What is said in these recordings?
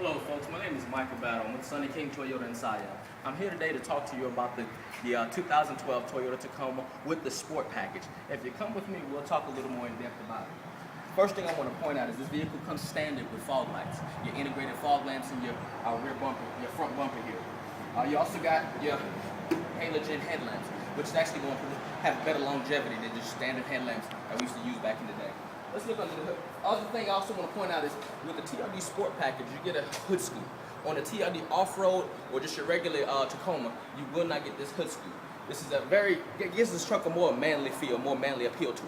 Hello folks, my name is Michael Battle. I'm with Sunny King Toyota in Scion. I'm here today to talk to you about the 2012 Toyota Tacoma with the Sport Package. If you come with me, we'll talk a little more in depth about it. First thing I want to point out is this vehicle comes standard with fog lights, your integrated fog lamps, and your rear bumper, your front bumper here. You also got your halogen headlamps, which is actually going to have better longevity than just standard headlamps that we used to use back in the day. Let's look under the hood. Other thing I also want to point out is with the TRD Sport Package, you get a hood scoop. On the TRD Off-Road or just your regular Tacoma, you will not get this hood scoop. This is it gives this truck a more manly feel, more manly appeal to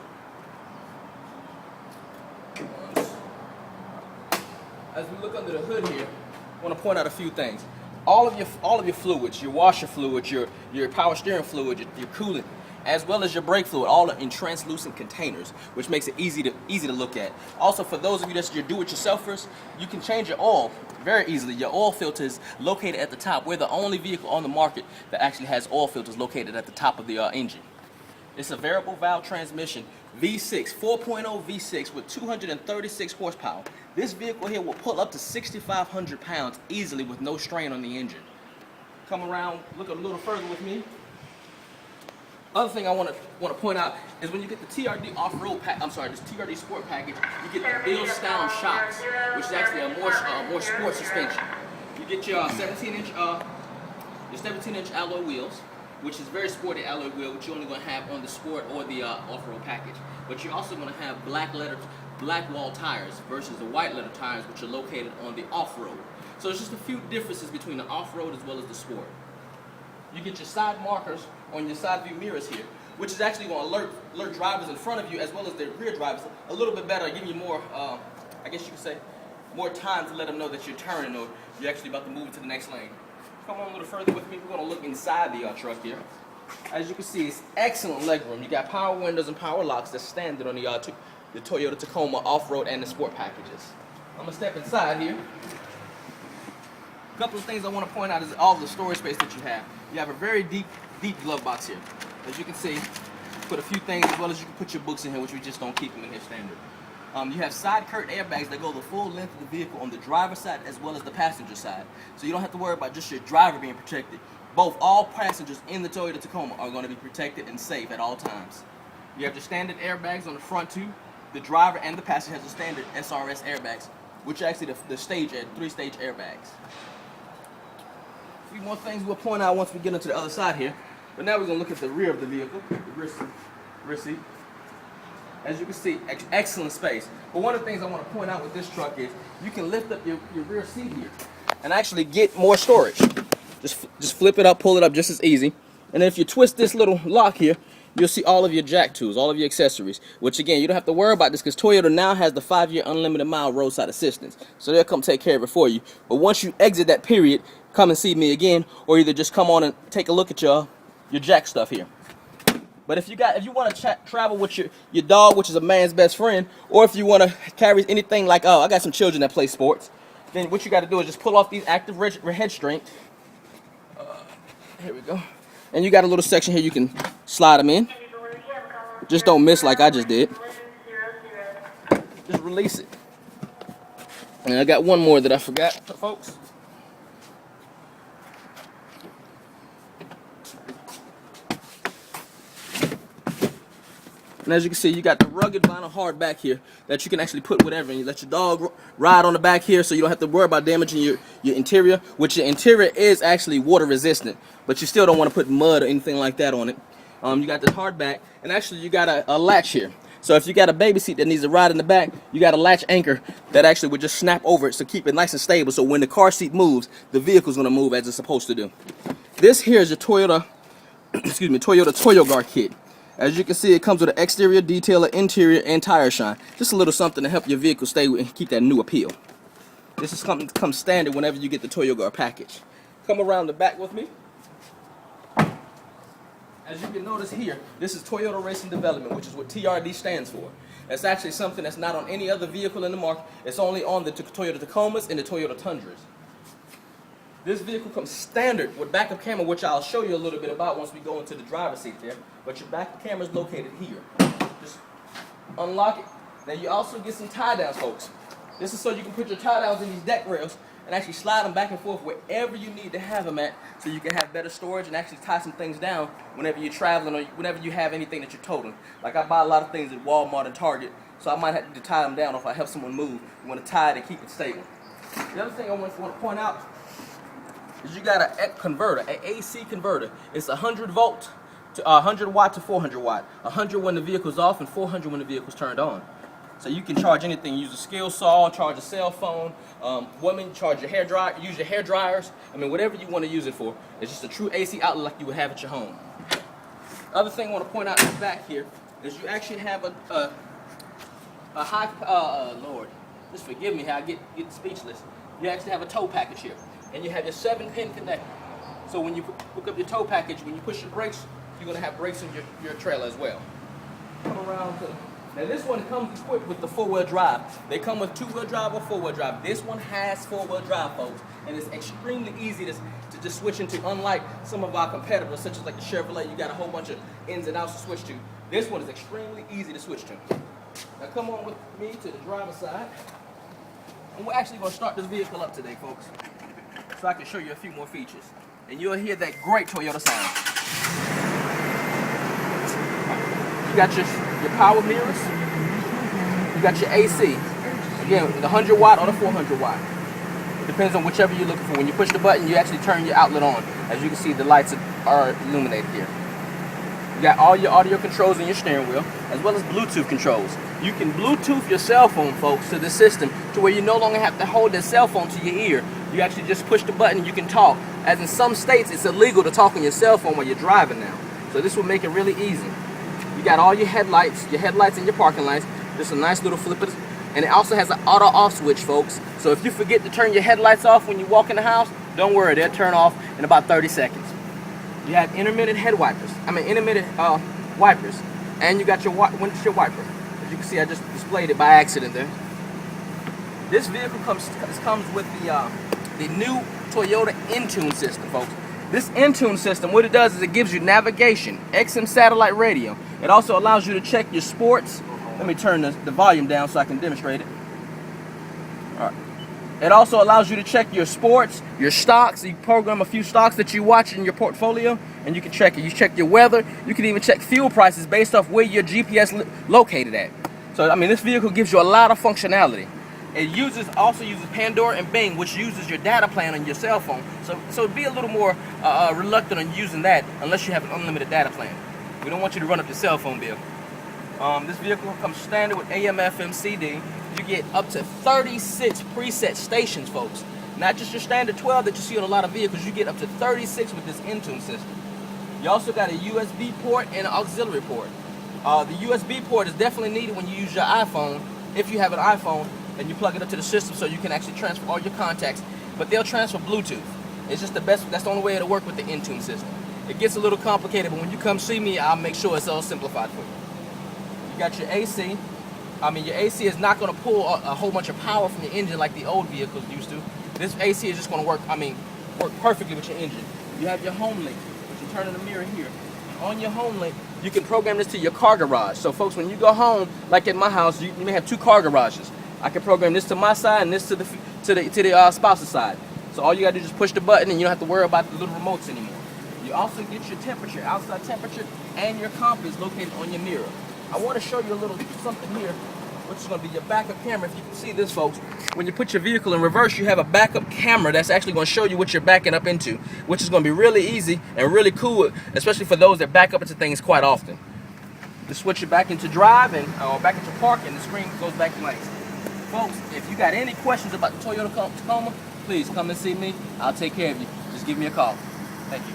it. As we look under the hood here, I want to point out a few things. All of your fluids, your washer fluid, your power steering fluid, your coolant, as well as your brake fluid, all are in translucent containers, which makes it easy to look at. Also, for those of you that's your do-it-yourselfers, you can change your oil very easily. Your oil filter is located at the top. We're the only vehicle on the market that actually has oil filters located at the top of the engine. It's a variable valve transmission, V6, 4.0 V6 with 236 horsepower. This vehicle here will pull up to 6,500 pounds easily with no strain on the engine. Come around, look a little further with me. Other thing I want to point out is when you get the TRD off-road this TRD Sport Package, you get the Bilstein shocks, which is actually a more sport suspension. You get your 17-inch alloy wheels, which is very sporty alloy wheel, which you're only going to have on the Sport or the off-road package. But you're also going to have black wall tires versus the white letter tires, which are located on the off-road. So there's just a few differences between the off-road as well as the Sport. You get your side markers on your side view mirrors here, which is actually going to alert drivers in front of you as well as the rear drivers a little bit better, giving you more, I guess you could say, more time to let them know that you're turning or you're actually about to move into the next lane. Come on a little further with me. We're going to look inside the truck here. As you can see, it's excellent legroom. You got power windows and power locks that's standard on the Toyota Tacoma off-road and the Sport packages. I'm going to step inside here. A couple of things I want to point out is all the storage space that you have. You have a very deep glove box here. As you can see, put a few things as well as you can put your books in here, which we just don't keep them in here standard. You have side curtain airbags that go the full length of the vehicle on the driver's side as well as the passenger side. So you don't have to worry about just your driver being protected. All passengers in the Toyota Tacoma are going to be protected and safe at all times. You have the standard airbags on the front too. The driver and the passenger has the standard SRS airbags, which are actually the three-stage airbags. A few more things we'll point out once we get into the other side here. But now we're going to look at the rear of the vehicle, the rear seat. As you can see, excellent space. But one of the things I want to point out with this truck is you can lift up your rear seat here and actually get more storage. Just flip it up, pull it up just as easy. And then if you twist this little lock here, you'll see all of your jack tools, all of your accessories. Which again, you don't have to worry about this because Toyota now has the 5-year unlimited mile roadside assistance. So they'll come take care of it for you. But once you exit that period, come and see me again, or either just come on and take a look at your jack stuff here. But if you want to travel with your dog, which is a man's best friend, or if you want to carry anything like, I got some children that play sports, then what you got to do is just pull off these active head strings. Here we go. And you got a little section here you can slide them in. Just don't miss like I just did. Just release it. And I got one more that I forgot, folks. And as you can see, you got the rugged vinyl hard back here that you can actually put whatever in. You let your dog ride on the back here so you don't have to worry about damaging your interior, which your interior is actually water resistant, but you still don't want to put mud or anything like that on it. You got this hard back, and actually you got a latch here. So if you got a baby seat that needs to ride in the back, you got a latch anchor that actually would just snap over it to keep it nice and stable, so when the car seat moves, the vehicle's going to move as it's supposed to do. This here is your Toyota Toyoguard kit. As you can see, it comes with an exterior detailer, interior, and tire shine. Just a little something to help your vehicle stay and keep that new appeal. This is something that comes standard whenever you get the Toyoguard package. Come around the back with me. As you can notice here, this is Toyota Racing Development, which is what TRD stands for. It's actually something that's not on any other vehicle in the market. It's only on the Toyota Tacomas and the Toyota Tundras. This vehicle comes standard with backup camera, which I'll show you a little bit about once we go into the driver's seat there. But your backup camera is located here. Just unlock it. Then you also get some tie downs, folks. This is so you can put your tie downs in these deck rails and actually slide them back and forth wherever you need to have them at, so you can have better storage and actually tie some things down whenever you're traveling or whenever you have anything that you're toting. Like I buy a lot of things at Walmart and Target, so I might have to tie them down, or if I help someone move, you want to tie it and keep it stable. The other thing I want to point out is you got a converter, an AC converter. It's 100 volt to 100 watt to 400 watt. 100 when the vehicle's off and 400 when the vehicle's turned on. So you can charge anything. Use a skill saw, charge a cell phone. Women, charge your hair dryer. Use your hair dryers. I mean, whatever you want to use it for. It's just a true AC outlet like you would have at your home. Other thing I want to point out in the back here is you actually have a high. Lord, just forgive me how I get speechless. You actually have a tow package here, and you have your 7-pin connector. So when you hook up your tow package, when you push your brakes, you're gonna have brakes in your trailer as well. Come around to. Now this one comes equipped with the 4-wheel drive. They come with 2-wheel drive or 4-wheel drive. This one has 4-wheel drive, folks, and it's extremely easy to just switch into. Unlike some of our competitors, such as like the Chevrolet, you got a whole bunch of ins and outs to switch to. This one is extremely easy to switch to. Now come on with me to the driver's side, and we're actually gonna start this vehicle up today, folks, so I can show you a few more features, and you'll hear that great Toyota sound. You got your power mirrors. You got your AC. Again, the 100 watt or the 400 watt. It depends on whichever you're looking for. When you push the button, you actually turn your outlet on. As you can see, the lights are illuminated here. You got all your audio controls in your steering wheel, as well as Bluetooth controls. You can Bluetooth your cell phone, folks, to the system, to where you no longer have to hold that cell phone to your ear. You actually just push the button and you can talk. As in some states, it's illegal to talk on your cell phone while you're driving now. So this will make it really easy. You got all your headlights and your parking lights. Just a nice little flipper. And it also has an auto off switch, folks. So if you forget to turn your headlights off when you walk in the house, don't worry, they'll turn off in about 30 seconds. You have intermittent wipers. And you got your windshield wiper. As you can see, I just displayed it by accident there. This vehicle comes with the new Toyota Intune system, folks. This Intune system, what it does is it gives you navigation, XM satellite radio. It also allows you to check your sports. Let me turn the volume down so I can demonstrate it. All right. It also allows you to check your sports, your stocks. You program a few stocks that you watch in your portfolio, and you can check it. You check your weather. You can even check fuel prices based off where your GPS located at. So, I mean, this vehicle gives you a lot of functionality. It also uses Pandora and Bing, which uses your data plan on your cell phone. So be a little more reluctant on using that unless you have an unlimited data plan. We don't want you to run up your cell phone bill. This vehicle comes standard with AM, FM, CD. You get up to 36 preset stations, folks. Not just your standard 12 that you see on a lot of vehicles. You get up to 36 with this Intune system. You also got a USB port and an auxiliary port. The USB port is definitely needed when you use your iPhone, if you have an iPhone, and you plug it up to the system so you can actually transfer all your contacts. But they'll transfer Bluetooth. It's just the best. That's the only way it'll work with the Intune system. It gets a little complicated, but when you come see me, I'll make sure it's all simplified for you. You got your AC. I mean, your AC is not going to pull a whole bunch of power from your engine like the old vehicles used to. This AC is just going to work perfectly with your engine. You have your home link, which you turn in the mirror here. On your home link, you can program this to your car garage. So, folks, when you go home, like at my house, you may have 2 car garages. I can program this to my side and this to the spouse's side. So all you gotta do is just push the button, and you don't have to worry about the little remotes anymore. You also get your temperature, outside temperature, and your compass located on your mirror. I want to show you a little something here, which is going to be your backup camera. If you can see this, folks, when you put your vehicle in reverse, you have a backup camera that's actually going to show you what you're backing up into, which is going to be really easy and really cool, especially for those that back up into things quite often. To switch it back into drive or back into park, and the screen goes back blank. Folks, if you got any questions about the Toyota Tacoma, please come and see me. I'll take care of you. Just give me a call. Thank you.